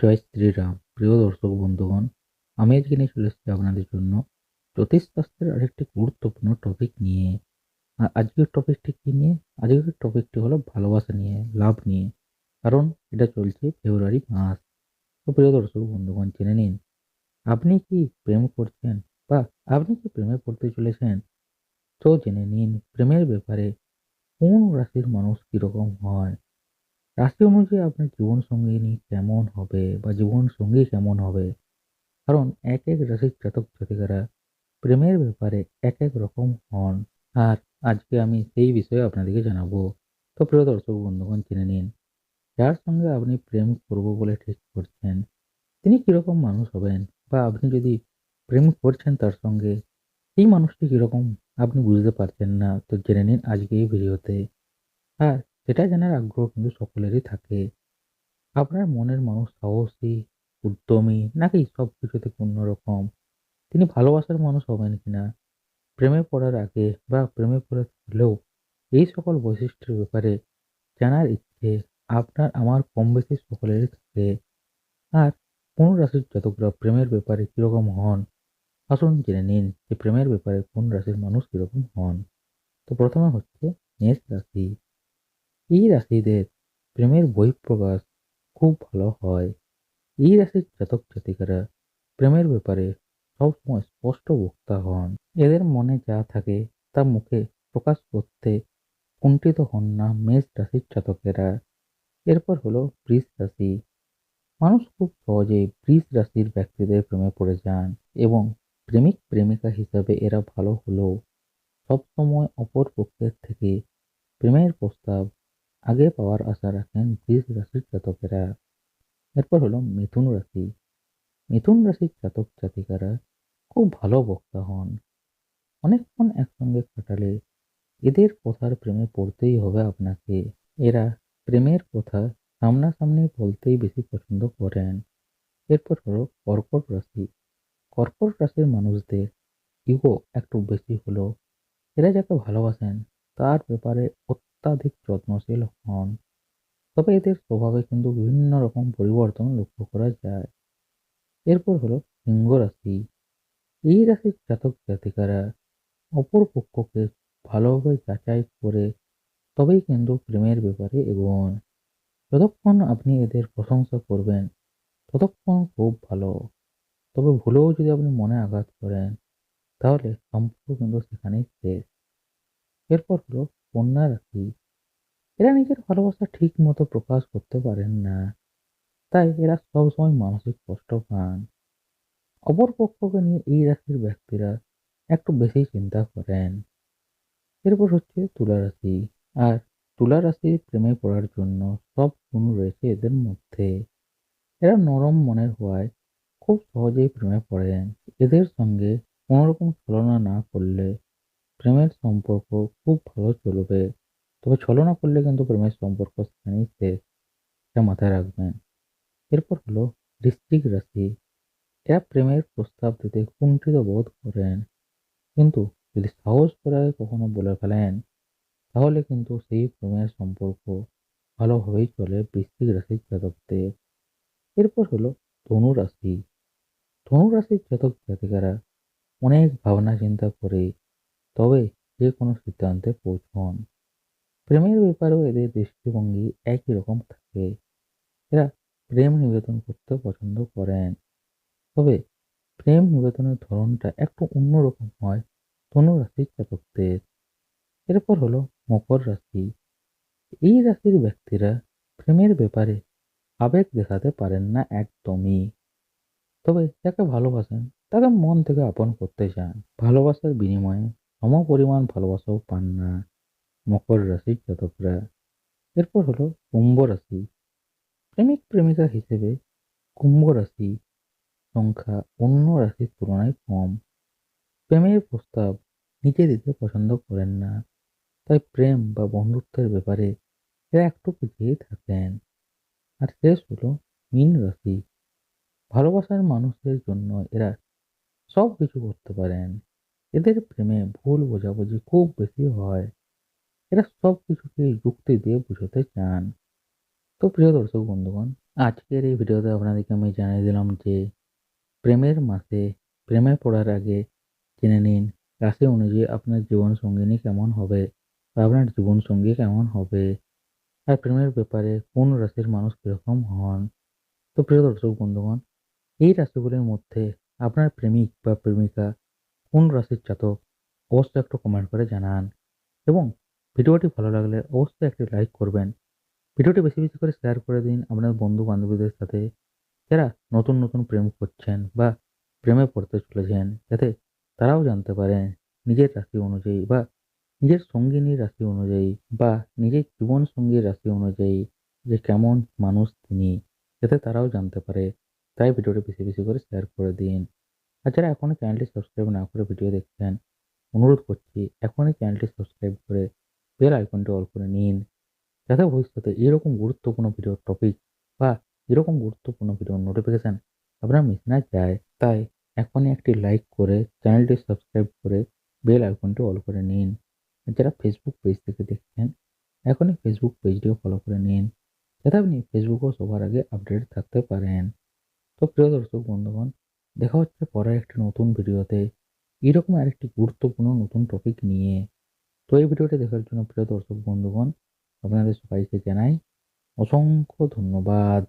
জয় শ্রীরাম। প্রিয় দর্শক বন্ধুগণ, আমি আজকে নিয়ে চলে এসেছি আপনাদের জন্য জ্যোতিষশাস্ত্রের আরেকটি গুরুত্বপূর্ণ টপিক নিয়ে। আজকের টপিকটি কি নিয়ে? আজকের টপিকটি হলো ভালোবাসা নিয়ে, লাভ নিয়ে। কারণ এটা চলছে ফেব্রুয়ারি মাস। তো প্রিয় দর্শক বন্ধুগণ, জেনে নিন, আপনি কি প্রেম করছেন বা আপনি কি প্রেমে পড়তে চলেছেন? তো জেনে নিন প্রেমের ব্যাপারে কোন রাশির মানুষ কিরকম হয়। রাশি অনুযায়ী আপনার জীবন সঙ্গিনী কেমন হবে বা জীবন সঙ্গী কেমন হবে। কারণ এক এক রাশির জাতক জাতিকারা প্রেমের ব্যাপারে এক এক রকম হন। আর আজকে আমি সেই বিষয়ে আপনাদেরকে জানাবো। তো প্রিয় দর্শক বন্ধুগণ, জেনে নিন, যার সঙ্গে আপনি প্রেম করব বলে ঠিক করছেন তিনি কিরকম মানুষ হবেন, বা আপনি যদি প্রেম করছেন তার সঙ্গে এই মানুষটি কিরকম আপনি বুঝতে পারছেন না। তো জেনে নিন আজকে এই ভিডিওতে। আর সেটা জানার আগ্রহ কিন্তু সকলেরই থাকে। আপনার মনের মানুষ সাহসী, উদ্যমী, নাকি সবকিছু থেকে অন্যরকম? তিনি ভালোবাসার মানুষ হবেন কিনা? প্রেমে পড়ার আগে বা প্রেমে পড়ে থাকলেও এই সকল বৈশিষ্ট্যের ব্যাপারে জানার ইচ্ছে আপনার আমার কম বেশি সকলেরই থাকে। আর কোন রাশির জাতকরা প্রেমের ব্যাপারে কিরকম হন, আসুন জেনে নিন যে প্রেমের ব্যাপারে কোন রাশির মানুষ কিরকম হন। তো প্রথমে হচ্ছে মেষ রাশি। এই রাশিদের প্রেমের বহিঃপ্রকাশ খুব ভালো হয়। এই রাশির জাতক জাতিকারা প্রেমের ব্যাপারে সবসময় স্পষ্ট বক্তা হন। এদের মনে যা থাকে তা মুখে প্রকাশ করতে কুণ্ঠিত হন না মেষ রাশির জাতকেরা। এরপর হলো বৃষ রাশি। মানুষ খুব সহজেই বৃষ রাশির ব্যক্তিদের প্রেমে পড়ে যান, এবং প্রেমিক প্রেমিকা হিসাবে এরা ভালো হলেও সবসময় অপর পক্ষের থেকে প্রেমের প্রস্তাব আগে পাওয়ার আশা রাখেন বৃষ রাশির জাতকেরা। এরপর হলো মিথুন রাশি। মিথুন রাশির জাতক জাতিকারা খুব ভালো বক্তা হন। অনেকক্ষণ একসঙ্গে কাটালে এদের কথার প্রেমে পড়তেই হবে আপনাকে। এরা প্রেমের কথা সামনাসামনি বলতেই বেশি পছন্দ করেন। এরপর হলো কর্কট রাশি। কর্কট রাশির মানুষদের ইগো একটু বেশি হলেও এরা যাকে ভালোবাসেন তার ব্যাপারে অত্যাধিক যত্নশীল হন। তবে এদের স্বভাবে কিন্তু বিভিন্ন রকম পরিবর্তন লক্ষ্য করা যায়। এরপর হলো সিংহ রাশি। এই রাশির জাতক জাতিকারা অপর পক্ষকে ভালোভাবে যাচাই করে তবেই কিন্তু প্রেমের ব্যাপারে এগোন। যতক্ষণ আপনি এদের প্রশংসা করবেন ততক্ষণ খুব ভালো। তবে ভুলেও যদি আপনি মনে আঘাত করেন তাহলে সম্পর্ক কিন্তু সেখানেই শেষ। এরপর হলো কন্যা রাশি। এরা নিজের ভালোবাসা ঠিক মতো প্রকাশ করতে পারেন না, তাই এরা সবসময় মানসিক কষ্ট পান। অপর পক্ষকে নিয়ে এই রাশির ব্যক্তিরা একটু বেশি চিন্তা করেন। এরপর হচ্ছে তুলা রাশি। আর তুলা রাশির প্রেমে পড়ার জন্য সব গুণ রয়েছে এদের মধ্যে। এরা নরম মনের হওয়ায় খুব সহজেই প্রেমে পড়েন। এদের সঙ্গে কোনোরকম ছলনা না করলে প্রেমের সম্পর্ক খুব ভালো চলবে। তবে ছলনা করলে কিন্তু প্রেমের সম্পর্ক সেখানেই শেষ, এটা মাথায় রাখবেন। এরপর হলো বৃশ্চিক রাশি। এরা প্রেমের প্রস্তাব দিতে কুণ্ঠিত বোধ করেন, কিন্তু যদি সাহস করে কখনো বলে ফেলেন তাহলে কিন্তু সেই প্রেমের সম্পর্ক ভালোভাবেই চলে বৃশ্চিক রাশির জাতকদের। এরপর হলো ধনু রাশি। ধনু রাশির জাতক জাতিকারা অনেক ভাবনা চিন্তা করে তবে যে কোনো সিদ্ধান্তে পৌঁছন। প্রেমের ব্যাপারেও এদের দৃষ্টিভঙ্গি একই রকম থাকে। এরা প্রেম নিবেদন করতে পছন্দ করেন, তবে প্রেম নিবেদনের ধরনটা একটু অন্যরকম হয় ধনু রাশির জাতকদের। এরপর হলো মকর রাশি। এই রাশির ব্যক্তিরা প্রেমের ব্যাপারে আবেগ দেখাতে পারেন না একদমই। তবে যাকে ভালোবাসেন তাকে মন থেকে আপন করতে চান। ভালোবাসার বিনিময়ে সমপরিমাণ ভালোবাসাও পান না মকর রাশির জাতকরা। এরপর হলো কুম্ভ রাশি। প্রেমিক প্রেমিকা হিসেবে কুম্ভ রাশি সংখ্যা অন্য রাশির তুলনায় কম। প্রেমের প্রস্তাব নিজে দিতে পছন্দ করেন না, তাই প্রেম বা বন্ধুত্বের ব্যাপারে এরা একটু পিছিয়ে থাকেন। আর শেষ হলো মীন রাশি। ভালোবাসার মানুষদের জন্য এরা সব কিছু করতে পারেন। এদের প্রেমে ভুল বোঝাবুঝি খুব বেশি হয়। এরা সব কিছুকে যুক্তি দিয়ে বুঝাতে চান। তো প্রিয় দর্শক বন্ধুগণ, আজকের এই ভিডিওতে আপনাদেরকে আমি জানিয়ে দিলাম যে প্রেমের মাসে প্রেমে পড়ার আগে জেনে নিন রাশি অনুযায়ী আপনার জীবন সঙ্গিনী কেমন হবে বা আপনার জীবন সঙ্গী কেমন হবে, আর প্রেমের ব্যাপারে কোন রাশির মানুষ কিরকম হন। তো প্রিয় দর্শক বন্ধুগণ, এই রাশিগুলির মধ্যে আপনার প্রেমিক বা প্রেমিকা কোন রাশির জাতক অবশ্যই একটু কমেন্ট করে জানান, এবং ভিডিওটি ভালো লাগলে অবশ্যই একটি লাইক করবেন। ভিডিওটি বেশি বেশি করে শেয়ার করে দিন আপনার বন্ধু বান্ধবীদের সাথে, যারা নতুন নতুন প্রেম করছেন বা প্রেমে পড়তে চলেছেন, যাতে তারাও জানতে পারেন নিজের রাশি অনুযায়ী বা নিজের সঙ্গিনীর রাশি অনুযায়ী বা নিজের জীবন সঙ্গীর রাশি অনুযায়ী যে কেমন মানুষ তিনি, যাতে তারাও জানতে পারে। তাই ভিডিওটি বেশি বেশি করে শেয়ার করে দিন। আর যারা এখনো চ্যানেলটি সাবস্ক্রাইব না করে ভিডিও দেখছেন, অনুরোধ করছি এখনই চ্যানেলটি সাবস্ক্রাইব করে বেল আইকনটি অল করে নিন, যাতে ভবিষ্যতে এরকম গুরুত্বপূর্ণ ভিডিওর টপিক বা এরকম গুরুত্বপূর্ণ ভিডিওর নোটিফিকেশন আপনার মিস না যায়। তাই এখনই একটি লাইক করে চ্যানেলটি সাবস্ক্রাইব করে বেল আইকনটি অল করে নিন। আর যারা ফেসবুক পেজ থেকে দেখছেন, এখনই ফেসবুক পেজটিও ফলো করে নিন, যাতে আপনি ফেসবুকেও সবার আগে আপডেট থাকতে পারেন। তো প্রিয় দর্শক বন্ধুগণ, দেখা হচ্ছে পরের একটি নতুন ভিডিওতে এরকম আরেকটি গুরুত্বপূর্ণ নতুন টপিক নিয়ে। তো এই ভিডিওটি দেখার জন্য প্রিয় দর্শক বন্ধুগণ, আপনাদের সবাইকে জানাই অসংখ্য ধন্যবাদ।